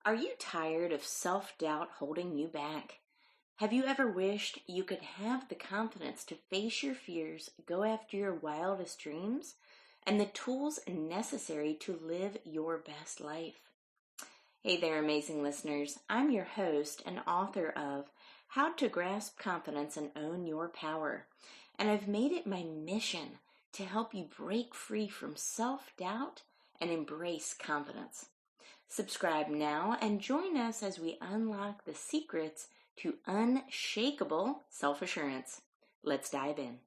Are you tired of self-doubt holding you back? Have you ever wished you could have the confidence to face your fears, go after your wildest dreams, and the tools necessary to live your best life? Hey there, amazing listeners. I'm your host and author of How to Grasp Confidence and Own Your Power. And I've made it my mission to help you break free from self-doubt and embrace confidence. Subscribe now and join us as we unlock the secrets to unshakable self-assurance. Let's dive in.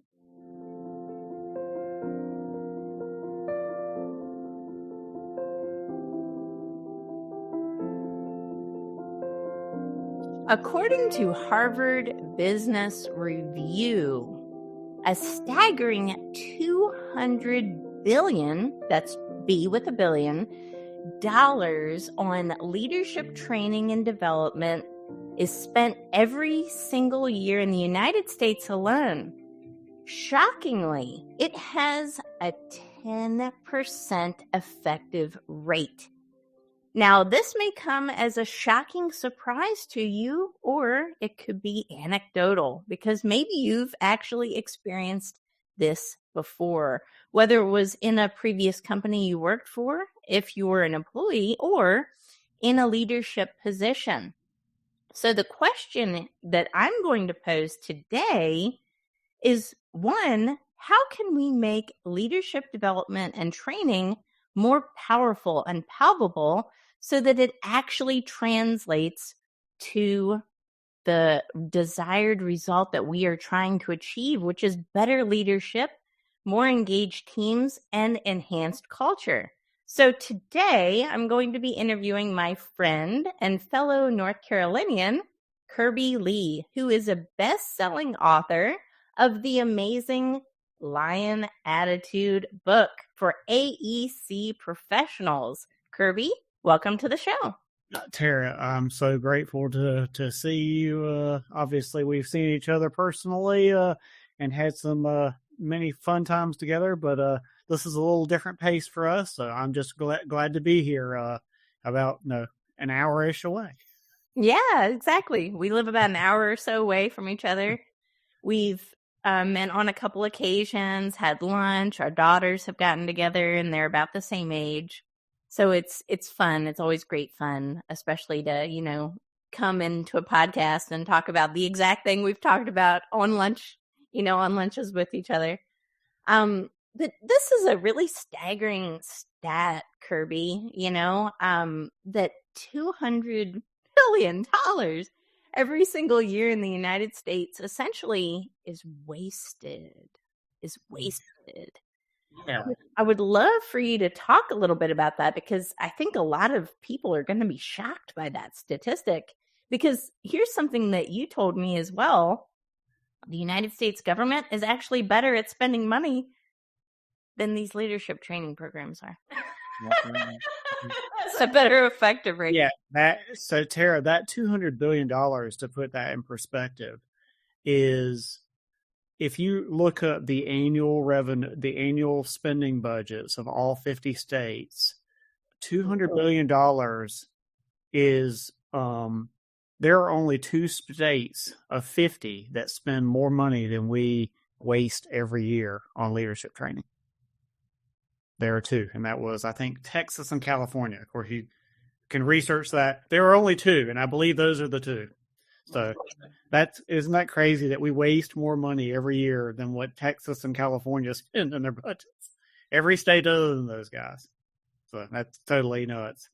According to Harvard Business Review, a staggering 200 billion, that's B with a billion, dollars on leadership training and development is spent every single year in the United States alone. Shockingly, it has a 10% effective rate. Now, this may come as a shocking surprise to you, or it could be anecdotal, because maybe you've actually experienced this before, whether it was in a previous company you worked for, if you were an employee, or in a leadership position. So the question that I'm going to pose today is, one, how can we make leadership development and training more powerful and palpable so that it actually translates to the desired result that we are trying to achieve, which is better leadership, more engaged teams, and enhanced culture. So today, I'm going to be interviewing my friend and fellow North Carolinian, Kirby Lee, who is a best-selling author of the amazing Lion Attitude book for AEC professionals. Kirby, welcome to the show. Tara, I'm so grateful to see you. Obviously, we've seen each other personally and had some many fun times together, but this is a little different pace for us, so I'm just glad to be here about an hour-ish away. Yeah, exactly. We live about an hour or so away from each other. We've met on a couple occasions, had lunch. Our daughters have gotten together, and they're about the same age. So it's fun. It's always great fun, especially to, come into a podcast and talk about the exact thing we've talked about on lunch, on lunches with each other. But this is a really staggering stat, Kirby, that $200 billion every single year in the United States essentially is wasted. Yeah. I would love for you to talk a little bit about that, because I think a lot of people are going to be shocked by that statistic. Because here's something that you told me as well. The United States government is actually better at spending money than these leadership training programs are. That's a better effective rate. Yeah. So Tara, that $200 billion, to put that in perspective, is, if you look up the annual revenue, the annual spending budgets of all 50 states, $200 billion is, there are only 2 states of 50 that spend more money than we waste every year on leadership training. There are 2, and that was, I think, Texas and California. Of course, you can research that. There are only 2, and I believe those are the 2. So isn't that crazy that we waste more money every year than what Texas and California spend in their budgets? Every state other than those guys. So that's totally nuts.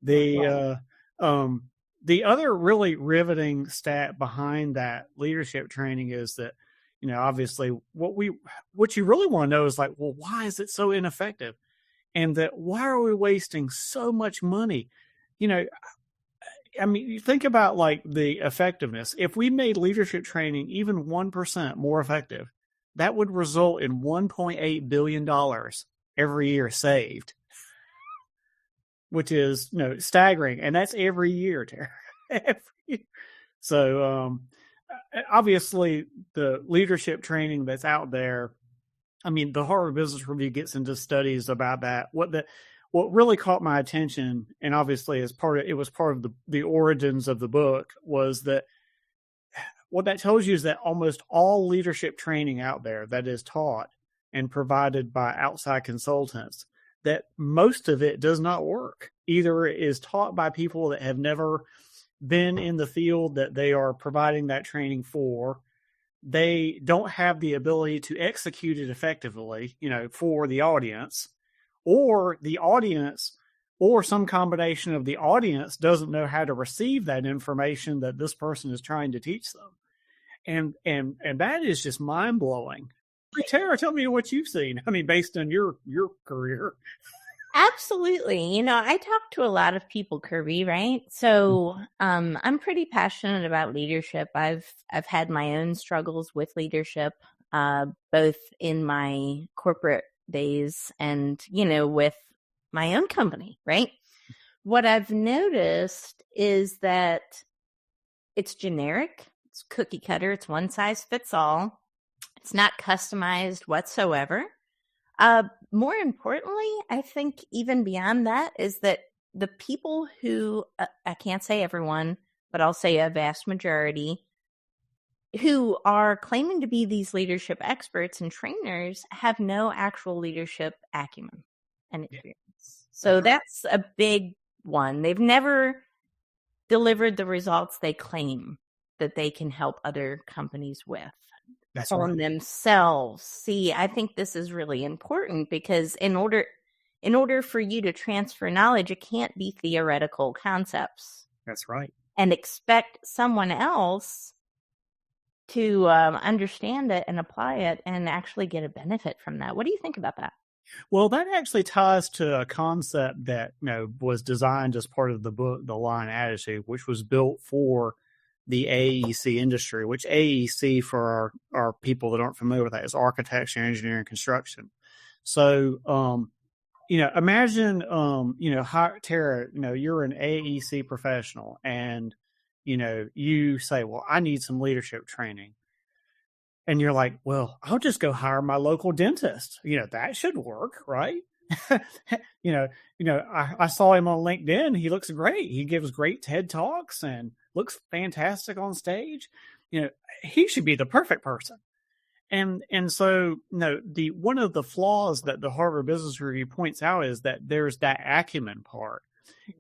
The other really riveting stat behind that leadership training is that, obviously what you really want to know is like, well, why is it so ineffective? And that why are we wasting so much money? You think about like the effectiveness. If we made leadership training even 1% more effective, that would result in $1.8 billion every year saved, which is staggering. And that's every year, Tara. Every year. So obviously the leadership training that's out there, the Harvard Business Review gets into studies about that. what really caught my attention, and obviously it was part of the origins of the book, was that what that tells you is that almost all leadership training out there that is taught and provided by outside consultants, that most of it does not work. Either it is taught by people that have never been in the field that they are providing that training for. They don't have the ability to execute it effectively, for the audience, or the audience, or some combination of the audience doesn't know how to receive that information that this person is trying to teach them. And that is just mind blowing. Tara, tell me what you've seen. I mean, based on your career. Absolutely. I talk to a lot of people, Kirby, right? So I'm pretty passionate about leadership. I've had my own struggles with leadership, both in my corporate days and, with my own company, right? What I've noticed is that it's generic, it's cookie cutter, it's one size fits all. It's not customized whatsoever. More importantly, I think even beyond that is that the people who, I can't say everyone, but I'll say a vast majority, who are claiming to be these leadership experts and trainers have no actual leadership acumen and experience. So that's a big one. They've never delivered the results they claim that they can help other companies with. That's on right. themselves. See, I think this is really important because in order for you to transfer knowledge, it can't be theoretical concepts. That's right. And expect someone else to understand it and apply it and actually get a benefit from that. What do you think about that? Well, that actually ties to a concept that was designed as part of the book, The Line Attitude, which was built for the AEC industry, which AEC, for our people that aren't familiar with that, is architecture, engineering, construction. So, imagine, Tara, you're an AEC professional and, you say, well, I need some leadership training. And you're like, well, I'll just go hire my local dentist. That should work, right? I saw him on LinkedIn. He looks great. He gives great TED Talks and looks fantastic on stage. He should be the perfect person. And so, one of the flaws that the Harvard Business Review points out is that there's that acumen part.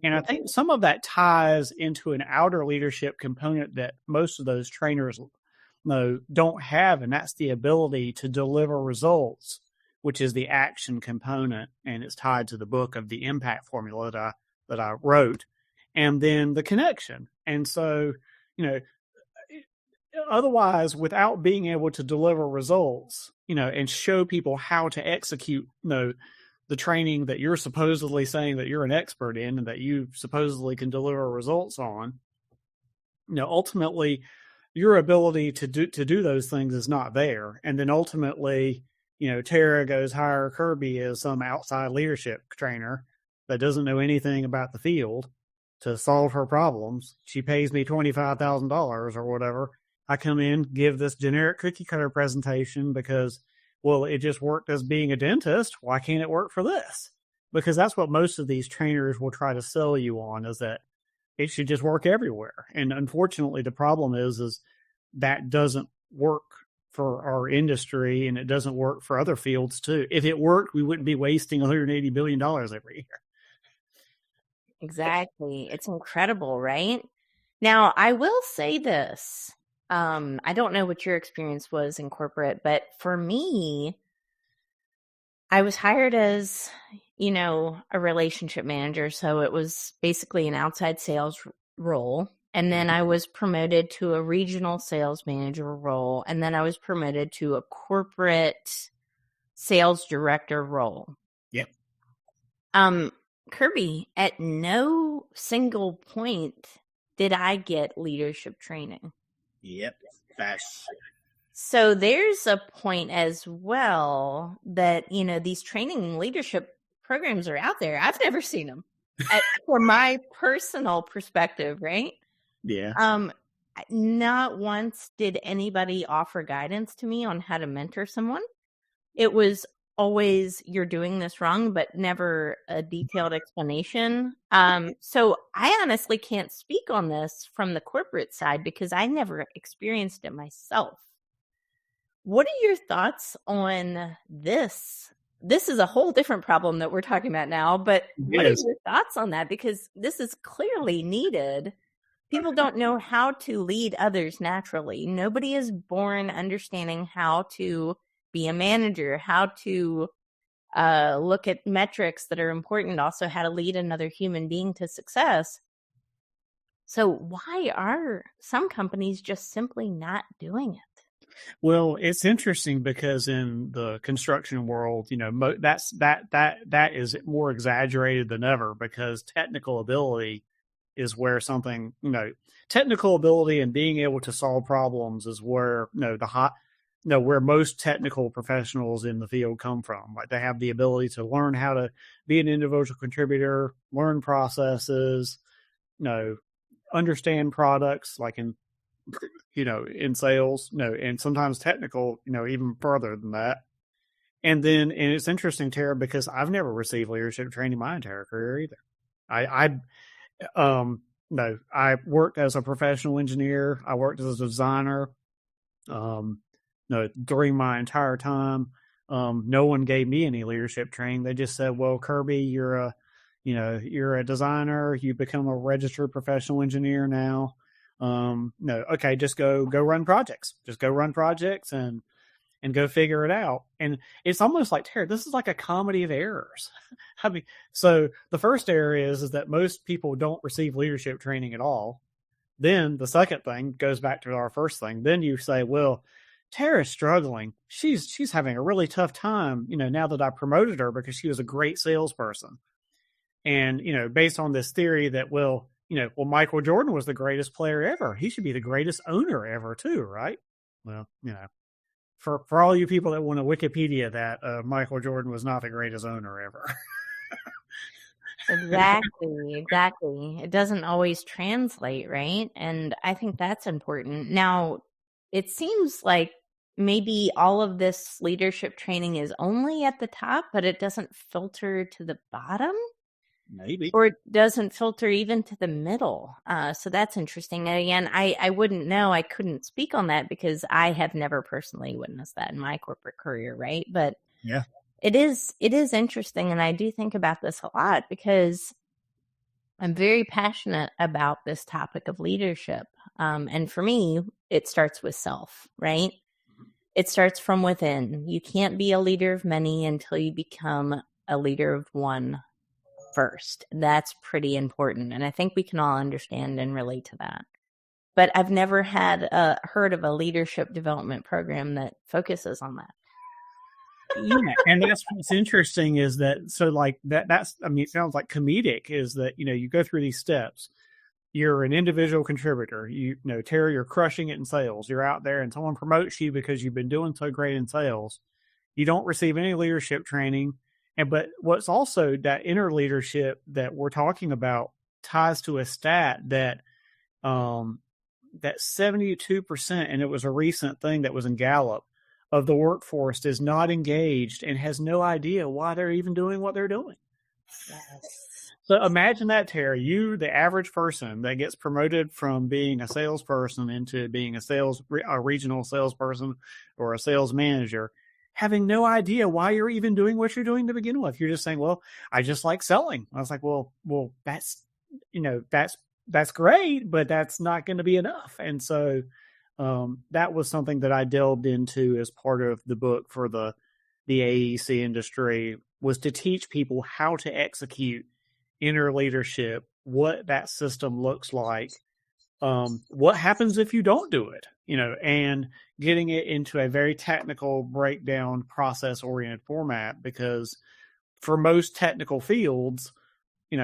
And I think some of that ties into an outer leadership component that most of those trainers don't have, and that's the ability to deliver results, which is the action component, and it's tied to the book of the impact formula that I wrote, and then the connection. And so, otherwise, without being able to deliver results, and show people how to execute, the training that you're supposedly saying that you're an expert in and that you supposedly can deliver results on, ultimately your ability to do those things is not there. And then ultimately, Tara goes hire Kirby as some outside leadership trainer that doesn't know anything about the field to solve her problems. She pays me $25,000 or whatever. I come in, give this generic cookie cutter presentation because, well, it just worked as being a dentist. Why can't it work for this? Because that's what most of these trainers will try to sell you on, is that it should just work everywhere. And unfortunately, the problem is that doesn't work for our industry, and it doesn't work for other fields too. If it worked, we wouldn't be wasting $180 billion every year. Exactly. It's incredible, right? Now, I will say this. I don't know what your experience was in corporate, but for me, I was hired as, a relationship manager. So it was basically an outside sales role. And then I was promoted to a regional sales manager role. And then I was promoted to a corporate sales director role. Yep. Kirby, at no single point did I get leadership training. Yep. Facts. So there's a point as well that, these training leadership programs are out there. I've never seen them from my personal perspective, right? Yeah. Not once did anybody offer guidance to me on how to mentor someone. It was always you're doing this wrong, but never a detailed explanation. So I honestly can't speak on this from the corporate side because I never experienced it myself. What are your thoughts on this? This is a whole different problem that we're talking about now, but what are your thoughts on that? Because this is clearly needed. People don't know how to lead others naturally. Nobody is born understanding how to be a manager, how to look at metrics that are important, also how to lead another human being to success. So why are some companies just simply not doing it? Well, it's interesting because in the construction world, that is more exaggerated than ever because technical ability is where something, technical ability and being able to solve problems is where, where most technical professionals in the field come from. Like they have the ability to learn how to be an individual contributor, learn processes, understand products like in sales, and sometimes technical, even further than that. And it's interesting, Tara, because I've never received leadership training my entire career either. I worked as a professional engineer. I worked as a designer. During my entire time, no one gave me any leadership training. They just said, well, Kirby, you're a designer. You become a registered professional engineer now. Okay, just go run projects. Just go run projects and go figure it out. And it's almost like, Tara, this is like a comedy of errors. I mean, so the first error is that most people don't receive leadership training at all. Then the second thing goes back to our first thing. Then you say, well, Tara's struggling. She's having a really tough time, now that I promoted her because she was a great salesperson. And, based on this theory that, well, Michael Jordan was the greatest player ever. He should be the greatest owner ever too, right? Well, for all you people that want to Wikipedia that, Michael Jordan was not the greatest owner ever. Exactly. It doesn't always translate, right? And I think that's important. Now, it seems like maybe all of this leadership training is only at the top, but it doesn't filter to the bottom. Maybe. Or it doesn't filter even to the middle. So that's interesting. And again, I wouldn't know. I couldn't speak on that because I have never personally witnessed that in my corporate career, right? But yeah, it is interesting. And I do think about this a lot because I'm very passionate about this topic of leadership. And for me, it starts with self, right? It starts from within. You can't be a leader of many until you become a leader of one first. That's pretty important. And I think we can all understand and relate to that. But I've never heard of a leadership development program that focuses on that. Yeah, and that's what's interesting is that, so like that's, I mean, it sounds like comedic is that, you go through these steps. You're an individual contributor. Tara, you're crushing it in sales. You're out there and someone promotes you because you've been doing so great in sales. You don't receive any leadership training. But what's also that inner leadership that we're talking about ties to a stat that 72%, and it was a recent thing that was in Gallup, of the workforce is not engaged and has no idea why they're even doing what they're doing. Yes. So imagine that, Tara, you, the average person that gets promoted from being a salesperson into being a regional salesperson or a sales manager, having no idea why you're even doing what you're doing to begin with. You're just saying, well, I just like selling. I was like, well, that's great, but that's not going to be enough. And so that was something that I delved into as part of the book for the AEC industry, was to teach people how to execute inner leadership, what that system looks like, what happens if you don't do it, and getting it into a very technical breakdown, process-oriented format, because for most technical fields,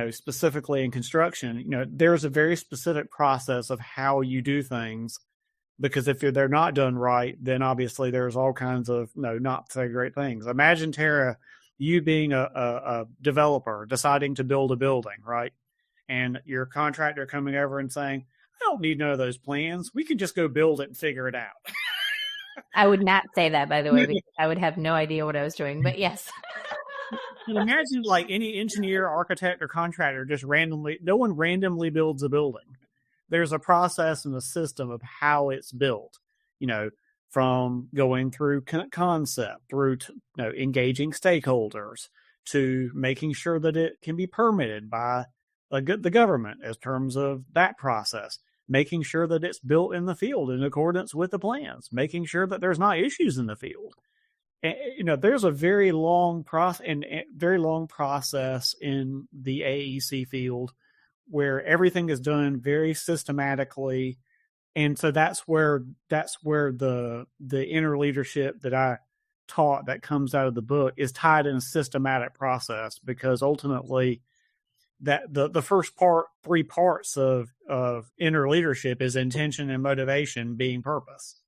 specifically in construction, there's a very specific process of how you do things, because if they're not done right, then obviously there's all kinds of not so great things. Imagine, Tara, you being a developer deciding to build a building, right? And your contractor coming over and saying, I don't need none of those plans. We can just go build it and figure it out. I would not say that, by the way, because I would have no idea what I was doing. But yes. But imagine like any engineer, architect, or contractor just randomly, no one randomly builds a building. There's a process and a system of how it's built, from going through concept through to, engaging stakeholders to making sure that it can be permitted by the government as terms of that process, making sure that it's built in the field in accordance with the plans, making sure that there's not issues in the field. And, there's a very long process in the AEC field where everything is done very systematically. And so that's where the inner leadership that I taught that comes out of the book is tied in a systematic process, because ultimately that the first three parts of inner leadership is intention and motivation being purpose.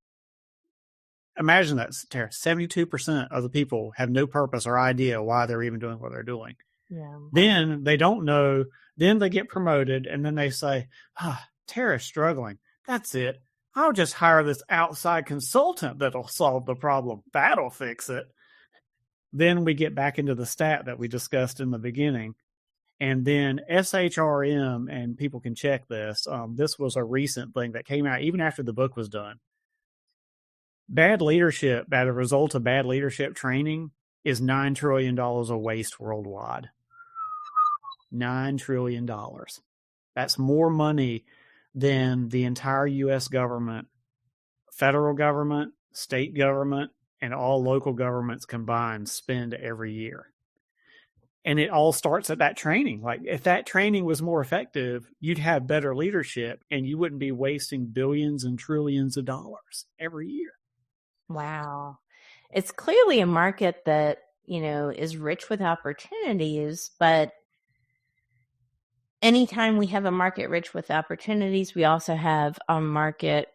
Imagine that, Tara. 72% of the people have no purpose or idea why they're even doing what they're doing. Yeah. Then they don't know. Then they get promoted, and then they say, Tara's struggling. That's it. I'll just hire this outside consultant that'll solve the problem. That'll fix it. Then we get back into the stat that we discussed in the beginning. And then SHRM, and people can check this. This was a recent thing that came out even after the book was done. Bad leadership, as a result of bad leadership training, is $9 trillion of waste worldwide. $9 trillion. That's more money than the entire U.S. government, federal government, state government, and all local governments combined spend every year. And it all starts at that training. Like, if that training was more effective, you'd have better leadership and you wouldn't be wasting billions and trillions of dollars every year. Wow. It's clearly a market that, is rich with opportunities, but anytime we have a market rich with opportunities, we also have a market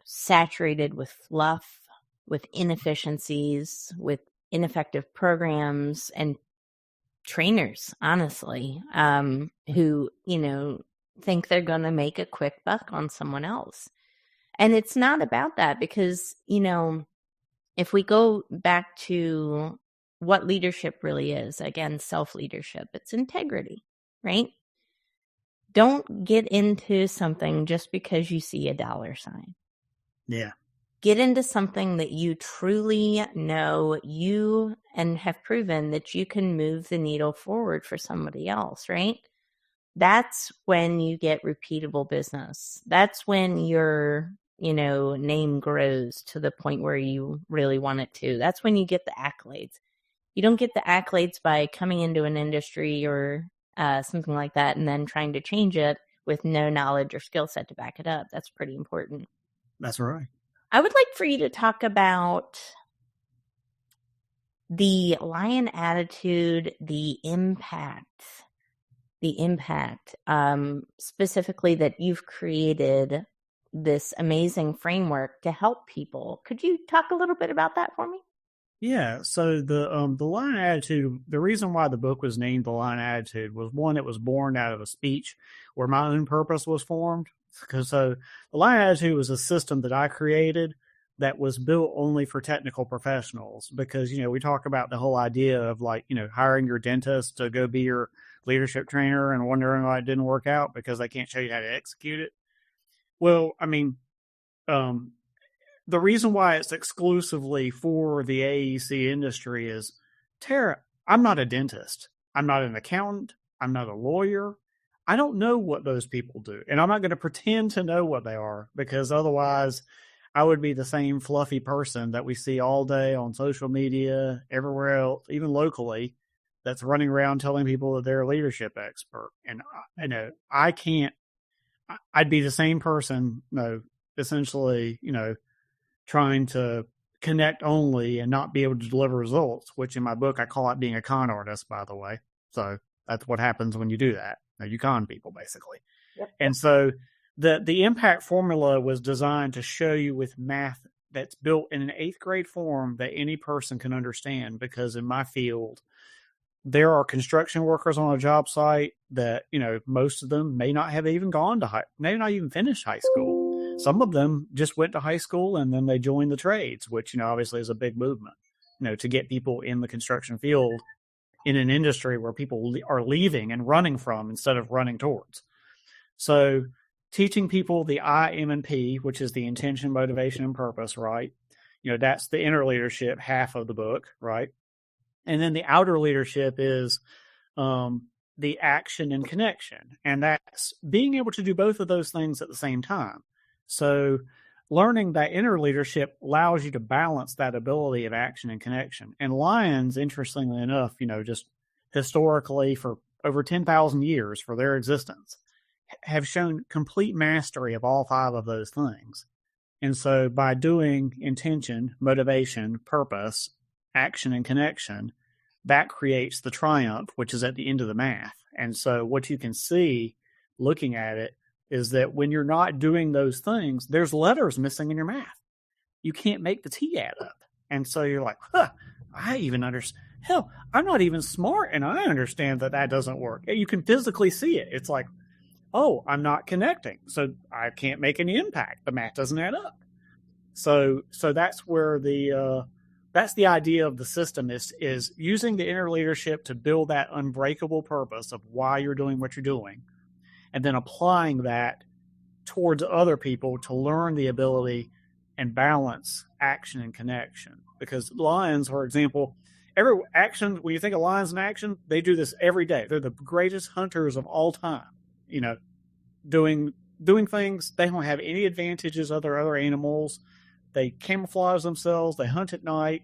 saturated with fluff, with inefficiencies, with ineffective programs and trainers, honestly, who, think they're going to make a quick buck on someone else. And it's not about that, because, if we go back to what leadership really is, again, self-leadership, it's integrity, right? Don't get into something just because you see a dollar sign. Yeah. Get into something that you truly know and have proven that you can move the needle forward for somebody else, right? That's when you get repeatable business. That's when your name grows to the point where you really want it to. That's when you get the accolades. You don't get the accolades by coming into an industry or something like that and then trying to change it with no knowledge or skill set to back it up. That's pretty important. That's right. I would like for you to talk about the lion attitude, the impact, specifically that you've created this amazing framework to help people. Could you talk a little bit about that for me? Yeah. So the lion attitude, the reason why the book was named The Lion Attitude was, one, it was born out of a speech where my own purpose was formed. Because the lion attitude was a system that I created that was built only for technical professionals, because, we talk about the whole idea of hiring your dentist to go be your leadership trainer and wondering why it didn't work out because they can't show you how to execute it. Well, I mean, the reason why it's exclusively for the AEC industry is, Tara, I'm not a dentist. I'm not an accountant. I'm not a lawyer. I don't know what those people do. And I'm not going to pretend to know what they are, because otherwise I would be the same fluffy person that we see all day on social media, everywhere else, even locally, that's running around telling people that they're a leadership expert. And I can't. I'd be the same person, essentially, trying to connect only and not be able to deliver results, which in my book, I call it being a con artist, by the way. So that's what happens when you do that. You con people, basically. Yep. And so the impact formula was designed to show you with math that's built in an 8th grade form that any person can understand, because in my field, there are construction workers on a job site that, most of them may not have even may not even finished high school. Some of them just went to high school and then they joined the trades, which, obviously is a big movement, to get people in the construction field in an industry where people are leaving and running from instead of running towards. So teaching people the I, M, and P, which is the intention, motivation, and purpose, right? That's the inner leadership half of the book, right? And then the outer leadership is the action and connection. And that's being able to do both of those things at the same time. So learning that inner leadership allows you to balance that ability of action and connection. And lions, interestingly enough, just historically for over 10,000 years for their existence, have shown complete mastery of all 5 of those things. And so by doing intention, motivation, purpose, action, and connection, that creates the triumph, which is at the end of the math. And so what you can see looking at it is that when you're not doing those things, there's letters missing in your math. You can't make the T add up. And so you're like, I even understand. Hell, I'm not even smart, and I understand that doesn't work. You can physically see it. It's like, oh, I'm not connecting, so I can't make any impact. The math doesn't add up. So that's where that's the idea of the system is using the inner leadership to build that unbreakable purpose of why you're doing what you're doing, and then applying that towards other people to learn the ability and balance action and connection. Because lions, for example, every action, when you think of lions in action, they do this every day. They're the greatest hunters of all time, doing things. They don't have any advantages over other animals. They camouflage themselves. They hunt at night,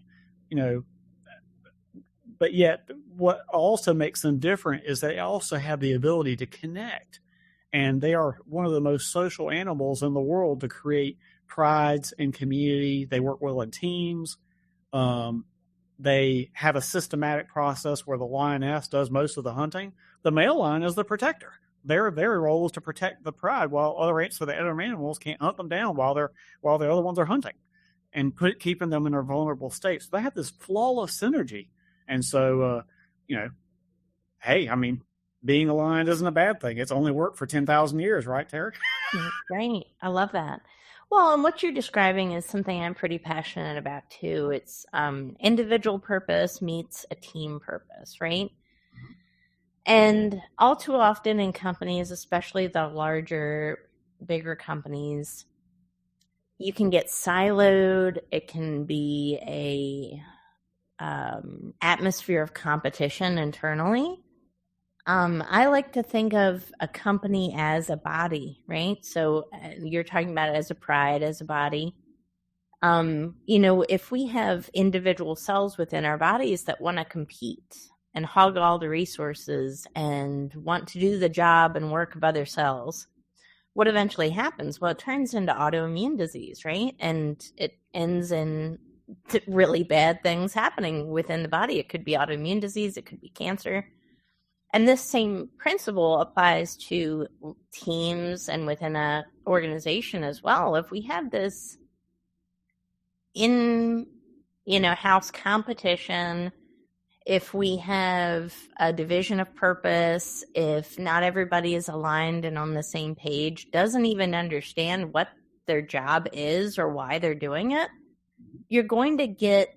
but yet what also makes them different is they also have the ability to connect. And they are one of the most social animals in the world to create prides and community. They work well in teams. They have a systematic process where the lioness does most of the hunting. The male lion is the protector. Their role is to protect the pride, while other animals can't hunt them down while the other ones are hunting, and keeping them in a vulnerable state. So they have this flawless synergy. And so, hey, I mean, being a lion isn't a bad thing. It's only worked for 10,000 years, right, Terry? Great. I love that. Well, and what you're describing is something I'm pretty passionate about too. It's individual purpose meets a team purpose, right? Mm-hmm. And all too often in companies, especially the larger, bigger companies, you can get siloed. It can be a atmosphere of competition internally. I like to think of a company as a body, right? So you're talking about it as a pride, as a body. If we have individual cells within our bodies that want to compete and hog all the resources and want to do the job and work of other cells, what eventually happens? Well, it turns into autoimmune disease, right? And it ends in really bad things happening within the body. It could be autoimmune disease. It could be cancer. And this same principle applies to teams and within an organization as well. If we have this house competition, if we have a division of purpose, if not everybody is aligned and on the same page, doesn't even understand what their job is or why they're doing it, you're going to get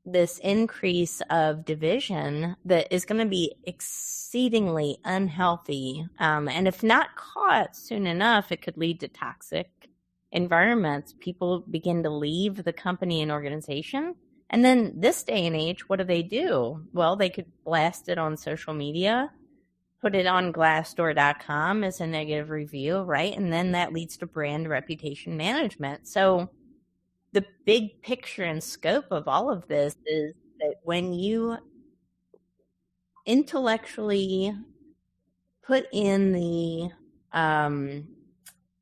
this increase of division that is going to be exceedingly unhealthy. And if not caught soon enough, it could lead to toxic environments. People begin to leave the company and organization. And then this day and age, what do? Well, they could blast it on social media, put it on Glassdoor.com as a negative review, right? And then that leads to brand reputation management. So the big picture and scope of all of this is that when you intellectually put in the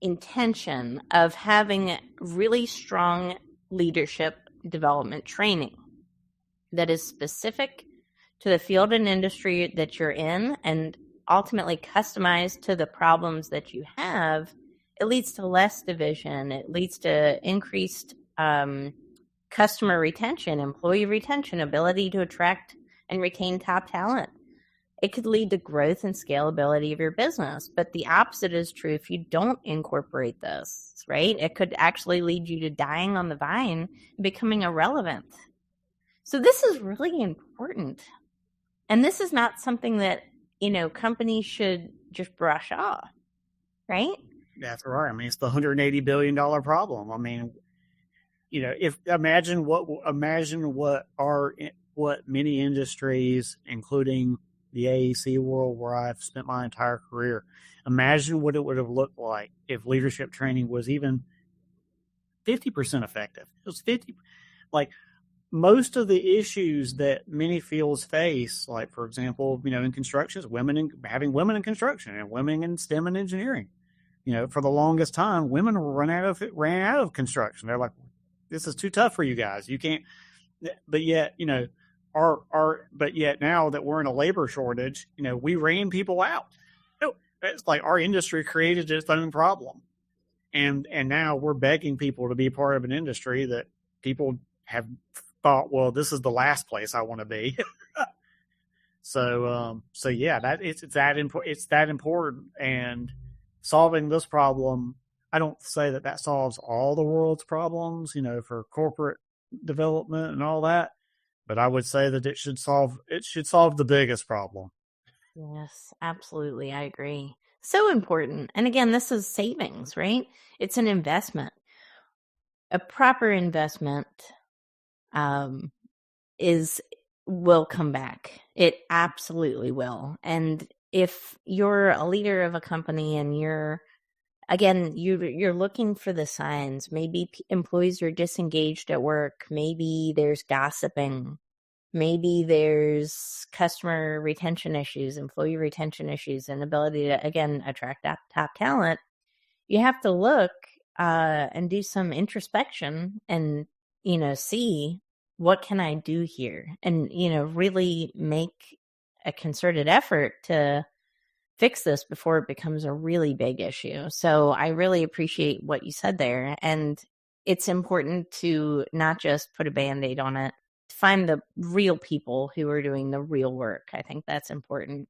intention of having really strong leadership development training that is specific to the field and industry that you're in and ultimately customized to the problems that you have, it leads to less division. It leads to increased customer retention, employee retention, ability to attract and retain top talent. It could lead to growth and scalability of your business. But the opposite is true if you don't incorporate this, right? It could actually lead you to dying on the vine and becoming irrelevant. So this is really important. And this is not something that, companies should just brush off, right? That's right. I mean, it's the $180 billion problem. I mean, imagine what many industries, including the AEC world where I've spent my entire career, imagine what it would have looked like if leadership training was even 50% effective. It was 50, like most of the issues that many fields face, like for example, in construction, is having women in construction and women in STEM and engineering. For the longest time, women ran out of construction. They're like, this is too tough for you guys. You can't. But yet, but yet now that we're in a labor shortage, we ran people out. It's like our industry created its own problem, and now we're begging people to be part of an industry that people have thought, well, this is the last place I want to be. So yeah, it's that important, and solving this problem, I don't say that solves all the world's problems, for corporate development and all that, but I would say that it should solve the biggest problem. Yes, absolutely. I agree. So important. And again, this is savings, right? It's an investment. A proper investment will come back. It absolutely will. And if you're a leader of a company and you're looking for the signs, maybe employees are disengaged at work, maybe there's gossiping, maybe there's customer retention issues, employee retention issues, and ability to, again, attract top talent, you have to look and do some introspection and, see what can I do here, and, really make a concerted effort to fix this before it becomes a really big issue. So I really appreciate what you said there. And it's important to not just put a Band-Aid on it, to find the real people who are doing the real work. I think that's important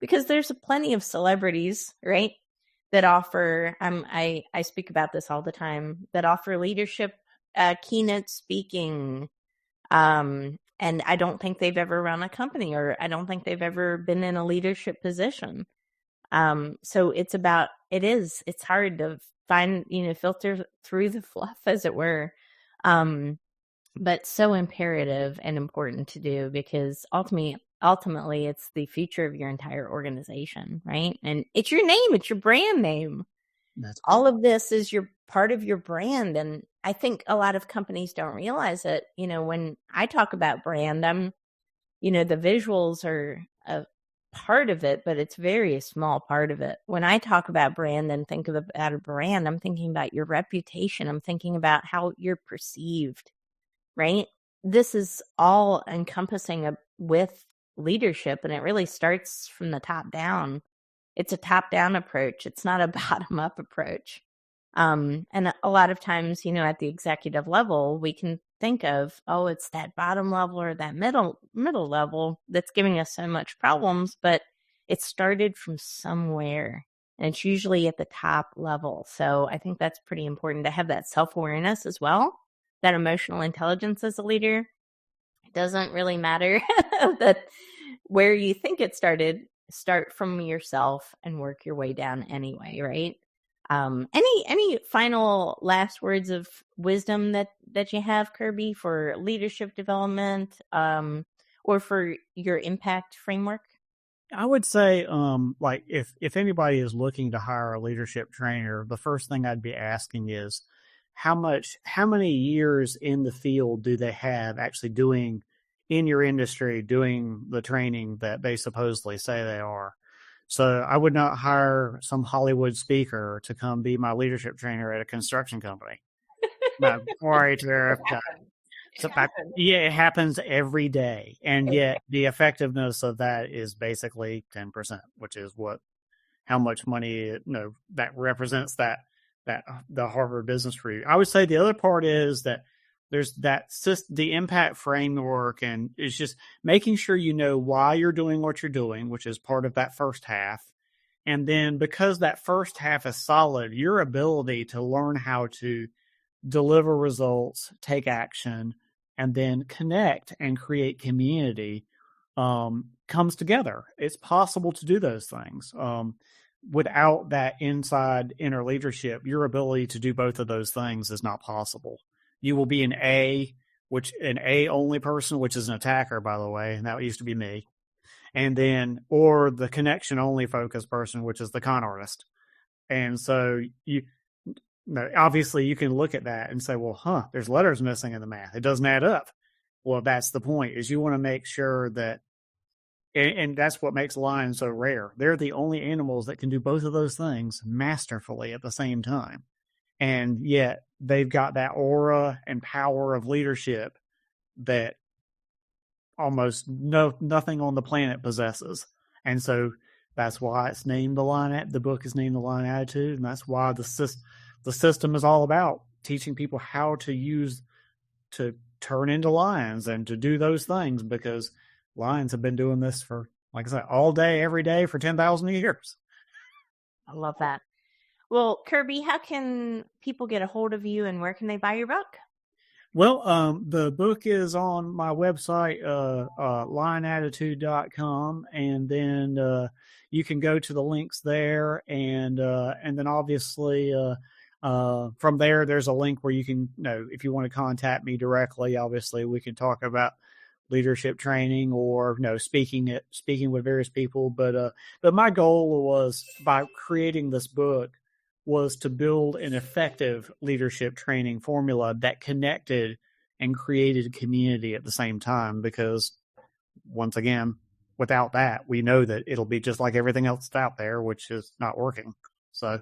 because there's plenty of celebrities, right, that offer, I speak about this all the time, that offer leadership, keynote speaking, and I don't think they've ever run a company, or I don't think they've ever been in a leadership position. So it's hard to find, filter through the fluff, as it were. But so imperative and important to do, because ultimately it's the future of your entire organization, right? And it's your name, it's your brand name. That's all of this is part of your brand. And I think a lot of companies don't realize it. When I talk about brand, the visuals are a part of it, but it's very small part of it. When I talk about brand and think about a brand, I'm thinking about your reputation. I'm thinking about how you're perceived, right? This is all encompassing with leadership, and it really starts from the top down. It's a top-down approach. It's not a bottom-up approach. And a lot of times, at the executive level, we can think of, oh, it's that bottom level or that middle level that's giving us so much problems, but it started from somewhere, and it's usually at the top level. So I think that's pretty important to have that self-awareness as well, that emotional intelligence as a leader. It doesn't really matter that where you think it started. Start from yourself and work your way down anyway, right? Any final last words of wisdom that you have, Kirby, for leadership development, or for your impact framework? I would say, like if anybody is looking to hire a leadership trainer, the first thing I'd be asking is how many years in the field do they have actually doing in your industry, doing the training that they supposedly say they are. So I would not hire some Hollywood speaker to come be my leadership trainer at a construction company. Yeah, it happens every day. And yet the effectiveness of that is basically 10%, which is how much money, that represents that the Harvard Business Review. I would say the other part is that there's the impact framework, and it's just making sure you know why you're doing what you're doing, which is part of that first half. And then because that first half is solid, your ability to learn how to deliver results, take action, and then connect and create community comes together. It's possible to do those things. Without that inner leadership, your ability to do both of those things is not possible. You will be an A only person, which is an attacker, by the way, and that used to be me. And then, or the connection only focused person, which is the con artist. And so obviously you can look at that and say, well, there's letters missing in the math. It doesn't add up. Well, that's the point, is you want to make sure that, and that's what makes lions so rare. They're the only animals that can do both of those things masterfully at the same time. And yet they've got that aura and power of leadership that almost nothing on the planet possesses. And so that's why it's named the book is named The Lion Attitude. And that's why the system is all about teaching people how to turn into lions and to do those things, because lions have been doing this for, like I said, all day, every day for 10,000 years. I love that. Well, Kirby, how can people get a hold of you, and where can they buy your book? Well, the book is on my website, lionattitude.com, and then you can go to the links there, and then obviously from there, there's a link where you can, if you want to contact me directly, obviously we can talk about leadership training or speaking with various people. But my goal was, by creating this book, was to build an effective leadership training formula that connected and created a community at the same time. Because once again, without that, we know that it'll be just like everything else out there, which is not working. So,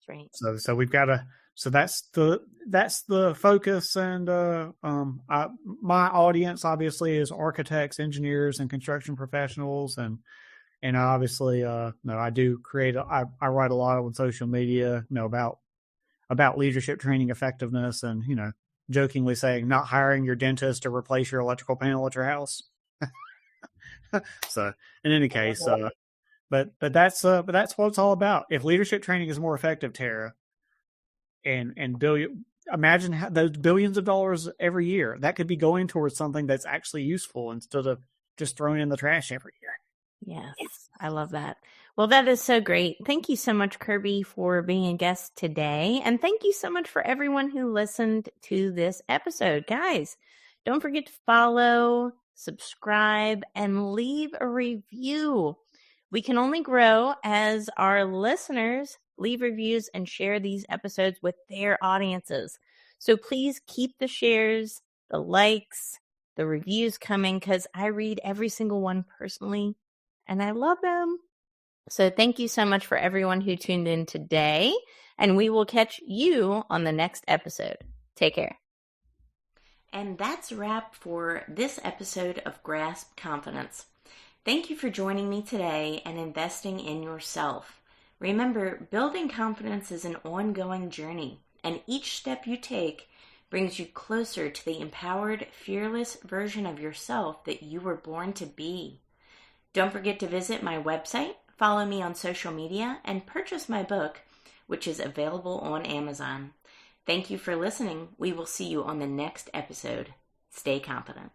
right. So we've got to. So that's the focus. And my audience obviously is architects, engineers, and construction professionals, and obviously, I do create. I write a lot on social media, about leadership training effectiveness, and jokingly saying not hiring your dentist to replace your electrical panel at your house. So, in any case, but that's what it's all about. If leadership training is more effective, Tara, and imagine those billions of dollars every year that could be going towards something that's actually useful instead of just thrown in the trash every year. Yes, I love that. Well, that is so great. Thank you so much, Kirby, for being a guest today. And thank you so much for everyone who listened to this episode. Guys, don't forget to follow, subscribe, and leave a review. We can only grow as our listeners leave reviews and share these episodes with their audiences. So please keep the shares, the likes, the reviews coming, because I read every single one personally. And I love them. So thank you so much for everyone who tuned in today. And we will catch you on the next episode. Take care. And that's a wrap for this episode of Grasp Confidence. Thank you for joining me today and investing in yourself. Remember, building confidence is an ongoing journey, and each step you take brings you closer to the empowered, fearless version of yourself that you were born to be. Don't forget to visit my website, follow me on social media, and purchase my book, which is available on Amazon. Thank you for listening. We will see you on the next episode. Stay confident.